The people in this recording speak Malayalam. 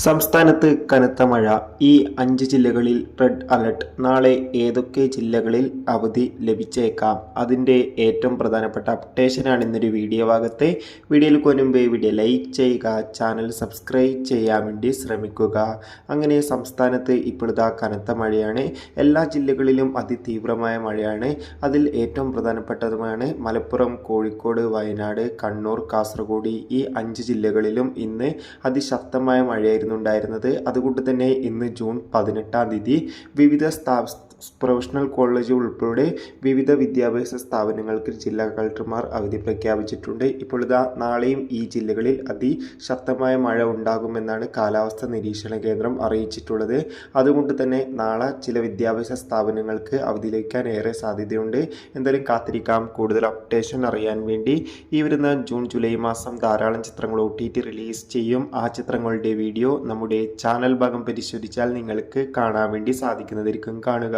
സംസ്ഥാനത്ത് കനത്ത മഴ. ഈ 5 ജില്ലകളിൽ റെഡ് അലർട്ട്. നാളെ ഏതൊക്കെ ജില്ലകളിൽ അവധി ലഭിച്ചേക്കാം? അതിൻ്റെ ഏറ്റവും പ്രധാനപ്പെട്ട അപ്ഡേഷനാണ് ഇന്നൊരു വീഡിയോ ഭാഗത്തെ. വീഡിയോയിൽ മുൻപ് വീഡിയോ ലൈക്ക് ചെയ്യുക, ചാനൽ സബ്സ്ക്രൈബ് ചെയ്യാൻ വേണ്ടി ശ്രമിക്കുക. അങ്ങനെ സംസ്ഥാനത്ത് ഇപ്പോഴത്തെ കനത്ത മഴയാണ്. എല്ലാ ജില്ലകളിലും അതിതീവ്രമായ മഴയാണ്. അതിൽ ഏറ്റവും പ്രധാനപ്പെട്ടതുമാണ് മലപ്പുറം, കോഴിക്കോട്, വയനാട്, കണ്ണൂർ, കാസർഗോഡ്. ഈ 5 ജില്ലകളിലും ഇന്ന് അതിശക്തമായ മഴയായിരുന്നു ഉണ്ടായിരുന്നത്. അതുകൊണ്ട് തന്നെ ഇന്ന് ജൂൺ 18-ാം തീയതി വിവിധ പ്രൊഫഷണൽ കോളേജ് ഉൾപ്പെടെ വിവിധ വിദ്യാഭ്യാസ സ്ഥാപനങ്ങൾക്ക് ജില്ലാ കളക്ടർമാർ അവധി പ്രഖ്യാപിച്ചിട്ടുണ്ട്. ഇപ്പോൾ നാളെയും ഈ ജില്ലകളിൽ അതിശക്തമായ മഴ ഉണ്ടാകുമെന്നാണ് കാലാവസ്ഥാ നിരീക്ഷണ കേന്ദ്രം അറിയിച്ചിട്ടുള്ളത്. അതുകൊണ്ട് തന്നെ നാളെ ചില വിദ്യാഭ്യാസ സ്ഥാപനങ്ങൾക്ക് അവധി ലഭിക്കാൻ ഏറെ സാധ്യതയുണ്ട്. എന്തായാലും കാത്തിരിക്കാം. കൂടുതൽ അപ്ഡേഷൻ അറിയാൻ വേണ്ടി ഈ വരുന്ന ജൂൺ ജൂലൈ മാസം ധാരാളം ചിത്രങ്ങൾ OTT റിലീസ് ചെയ്യും. ആ ചിത്രങ്ങളുടെ വീഡിയോ നമ്മുടെ ചാനൽ ഭാഗം പരിശോധിച്ചാൽ നിങ്ങൾക്ക് കാണാൻ വേണ്ടി സാധിക്കുന്നതായിരിക്കും. കാണുക.